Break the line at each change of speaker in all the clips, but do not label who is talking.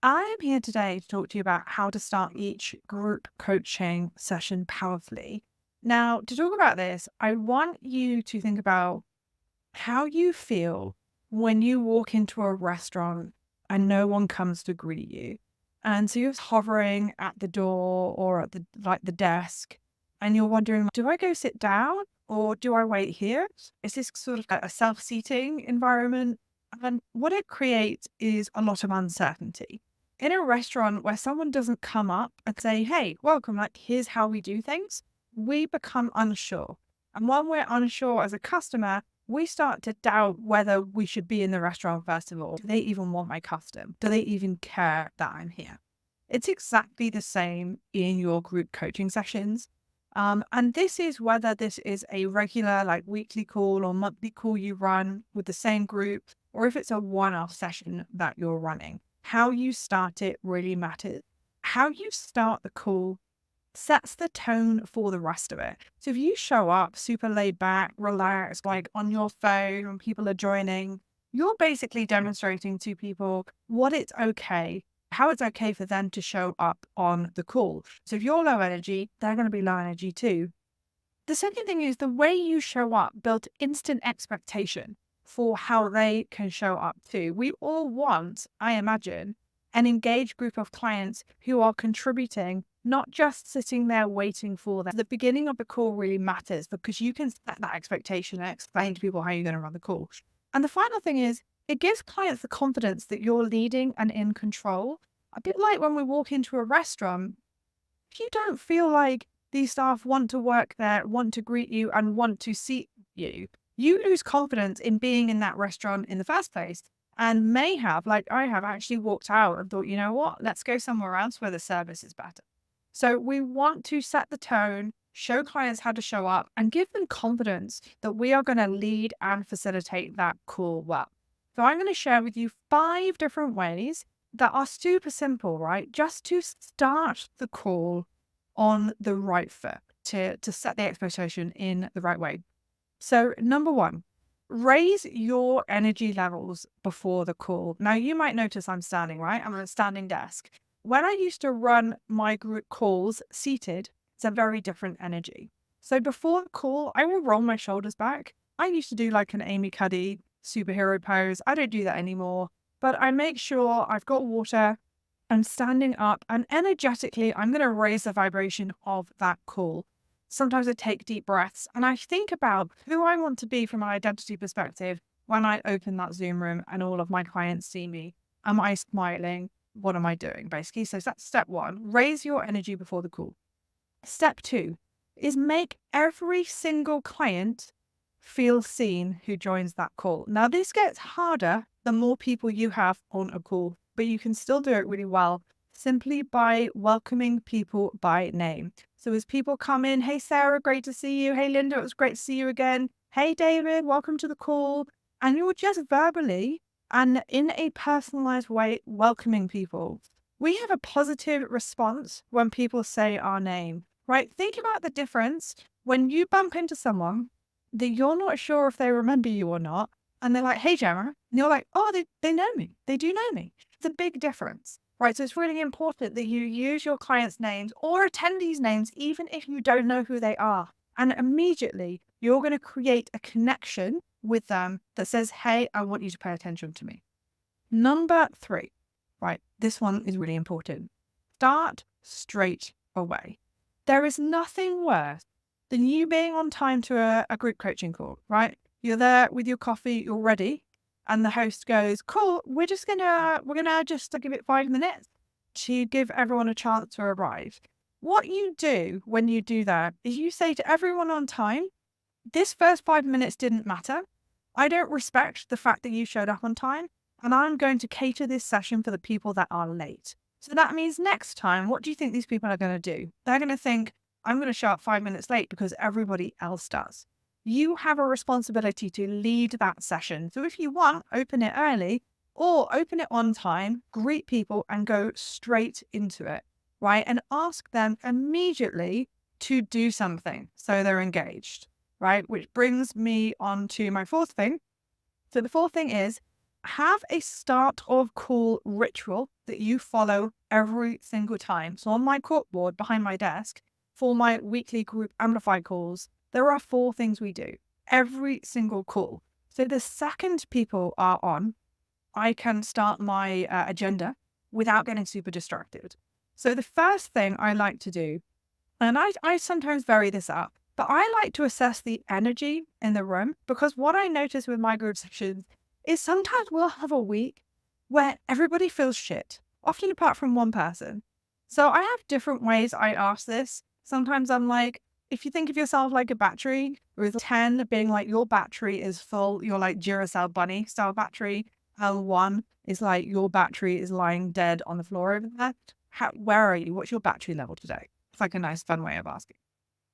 I'm here today to talk to you about how to start each group coaching session powerfully. Now, to talk about this, I want you to think about how you feel when you walk into a restaurant and no one comes to greet you. And so you're hovering at the door or at the desk, and you're wondering, do I go sit down or do I wait here? Is this sort of a self-seating environment? And what it creates is a lot of uncertainty. In a restaurant where someone doesn't come up and say, hey, welcome, like here's how we do things, we become unsure. And when we're unsure as a customer, we start to doubt whether we should be in the restaurant first of all. Do they even want my custom? Do they even care that I'm here? It's exactly the same in your group coaching sessions. And this is whether this is a regular, like weekly call or monthly call you run with the same group, or if it's a one off session that you're running. How you start it really matters. How you start the call sets the tone for the rest of it. So if you show up super laid back, relaxed, like on your phone when people are joining, you're basically demonstrating to people how it's okay for them to show up on the call. So if you're low energy, they're going to be low energy too. The second thing is the way you show up built instant expectation for how they can show up too. We all want, I imagine, an engaged group of clients who are contributing, not just sitting there waiting for them. The beginning of the call really matters because you can set that expectation and explain to people how you're going to run the call. And the final thing is it gives clients the confidence that you're leading and in control. A bit like when we walk into a restaurant, if you don't feel like these staff want to work there, want to greet you, and want to see you, you lose confidence in being in that restaurant in the first place. And may have, like I have, actually walked out and thought, you know what, let's go somewhere else where the service is better. So we want to set the tone, show clients how to show up, and give them confidence that we are going to lead and facilitate that call well. So I'm going to share with you 5 different ways that are super simple, right? Just to start the call on the right foot, to set the expectation in the right way. So, number one, raise your energy levels before the call. Now, you might notice I'm standing, right? I'm on a standing desk. When I used to run my group calls seated, it's a very different energy. So, before the call, I will roll my shoulders back. I used to do like an Amy Cuddy superhero pose. I don't do that anymore, but I make sure I've got water. I'm standing up and energetically, I'm going to raise the vibration of that call. Sometimes I take deep breaths and I think about who I want to be from an identity perspective when I open that Zoom room and all of my clients see me. Am I smiling? What am I doing? Basically. So that's step one. Raise your energy before the call. Step two is make every single client feel seen who joins that call. Now, this gets harder the more people you have on a call, but you can still do it really well simply by welcoming people by name. So as people come in, hey, Sarah, great to see you. Hey, Linda, it was great to see you again. Hey, David, welcome to the call. And you're just verbally and in a personalized way welcoming people. We have a positive response when people say our name, right? Think about the difference when you bump into someone that you're not sure if they remember you or not. And they're like, hey, Gemma. And you're like, oh, they know me. They do know me. It's a big difference, right? So it's really important that you use your clients' names or attendees' names, even if you don't know who they are. And immediately you're going to create a connection with them that says, hey, I want you to pay attention to me. Number 3, right? This one is really important. Start straight away. There is nothing worse than you being on time to a group coaching call, right? You're there with your coffee, you're ready, and the host goes, cool, we're gonna just give it 5 minutes to give everyone a chance to arrive. What you do when you do that is you say to everyone on time, this first 5 minutes didn't matter. I don't respect the fact that you showed up on time, and I'm going to cater this session for the people that are late. So that means next time, what do you think these people are going to do? They're going to think, I'm going to show up 5 minutes late because everybody else does. You have a responsibility to lead that session. So if you want, open it early or open it on time, greet people and go straight into it, right? And ask them immediately to do something so they're engaged, right? Which brings me on to my fourth thing. So the fourth thing is have a start of call ritual that you follow every single time. So on my corkboard behind my desk for my weekly group Amplify calls, there are 4 things we do every single call. So the second people are on, I can start my agenda without getting super distracted. So the first thing I like to do, and I sometimes vary this up, but I like to assess the energy in the room, because what I notice with my group sessions is sometimes we'll have a week where everybody feels shit, often apart from one person. So I have different ways I ask this. Sometimes I'm like, if you think of yourself like a battery, with 10 being like your battery is full, you're like Duracell bunny style battery. L1 is like your battery is lying dead on the floor over there. Where are you? What's your battery level today? It's like a nice, fun way of asking.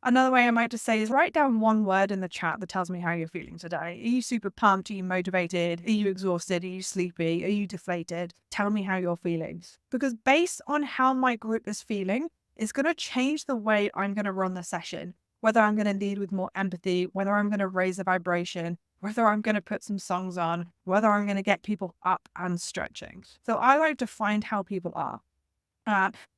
Another way I might just say is write down one word in the chat that tells me how you're feeling today. Are you super pumped? Are you motivated? Are you exhausted? Are you sleepy? Are you deflated? Tell me how you're feeling. Because based on how my group is feeling, it's going to change the way I'm going to run the session. Whether I'm going to lead with more empathy, whether I'm going to raise the vibration, whether I'm going to put some songs on, whether I'm going to get people up and stretching. So I like to find how people are.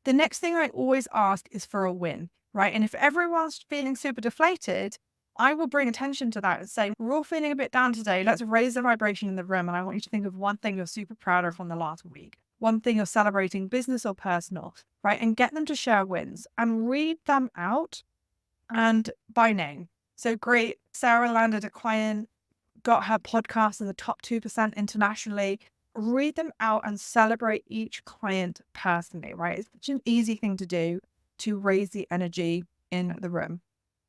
The next thing I always ask is for a win, right? And if everyone's feeling super deflated, I will bring attention to that and say, we're all feeling a bit down today. Let's raise the vibration in the room. And I want you to think of one thing you're super proud of from the last week, one thing you're celebrating, business or personal, right? And get them to share wins and read them out and by name. So great. Sarah landed a client, got her podcast in the top 2% internationally. Read them out and celebrate each client personally, right? It's such an easy thing to do to raise the energy in the room.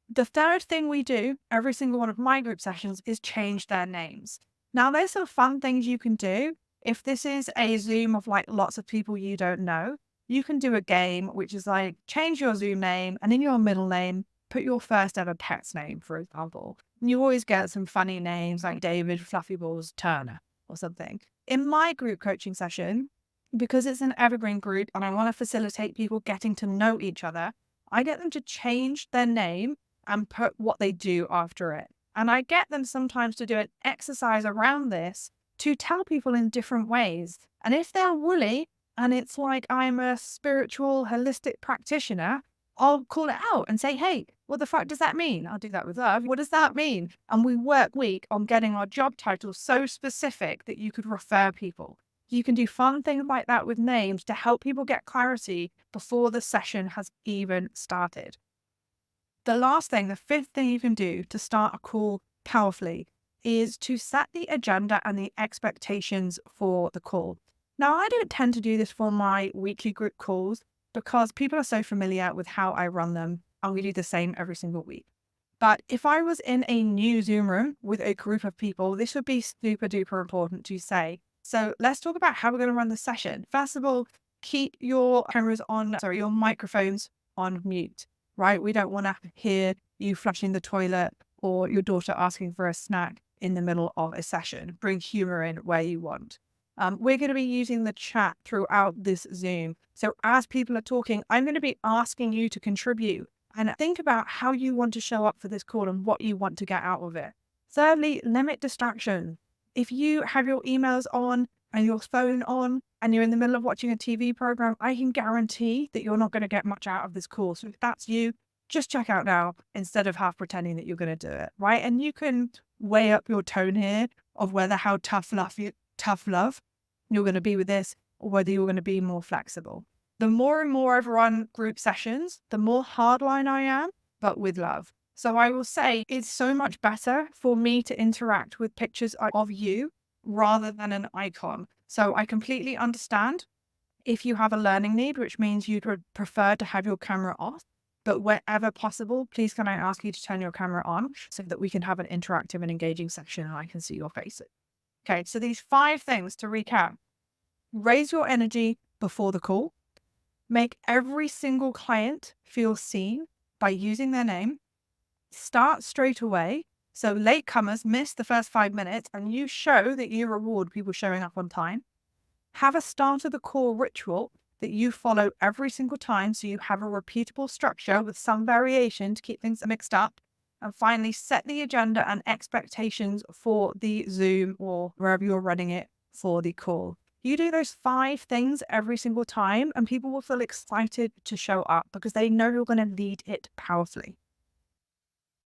The third thing we do every single one of my group sessions is change their names. Now, there's some fun things you can do. If this is a Zoom of like lots of people you don't know, you can do a game, which is like change your Zoom name and in your middle name, put your first ever pet's name, for example. And you always get some funny names like David Fluffy Balls Turner or something. In my group coaching session, because it's an evergreen group and I want to facilitate people getting to know each other, I get them to change their name and put what they do after it. And I get them sometimes to do an exercise around this to tell people in different ways. And if they're woolly and it's like I'm a spiritual holistic practitioner, I'll call it out and say, hey, what the fuck does that mean? I'll do that with love. What does that mean? And we work week on getting our job titles so specific that you could refer people. You can do fun things like that with names to help people get clarity before the session has even started. The last thing, the fifth thing you can do to start a call powerfully is to set the agenda and the expectations for the call. Now, I don't tend to do this for my weekly group calls because people are so familiar with how I run them and we do the same every single week. But if I was in a new Zoom room with a group of people, this would be super duper important to say. So let's talk about how we're going to run the session. First of all, keep your your microphones on mute, right? We don't want to hear you flushing the toilet or your daughter asking for a snack in the middle of a session. Bring humor in where you want. We're going to be using the chat throughout this Zoom. So as people are talking, I'm going to be asking you to contribute and think about how you want to show up for this call and what you want to get out of it. Thirdly, limit distraction. If you have your emails on and your phone on and you're in the middle of watching a TV program, I can guarantee that you're not going to get much out of this call. So if that's you, just check out now instead of half pretending that you're going to do it, right? And you can weigh up your tone here of whether how tough love you're going to be with this or whether you're going to be more flexible. The more and more I've run group sessions, the more hardline I am, but with love. So I will say it's so much better for me to interact with pictures of you rather than an icon. So I completely understand if you have a learning need, which means you'd prefer to have your camera off. But wherever possible, please can I ask you to turn your camera on so that we can have an interactive and engaging session and I can see your faces. Okay, so these 5 things to recap. Raise your energy before the call. Make every single client feel seen by using their name. Start straight away. So latecomers miss the first 5 minutes and you show that you reward people showing up on time. Have a start of the call ritual that you follow every single time so you have a repeatable structure with some variation to keep things mixed up. And finally, set the agenda and expectations for the Zoom or wherever you're running it for the call. You do those 5 things every single time, and people will feel excited to show up because they know you're going to lead it powerfully.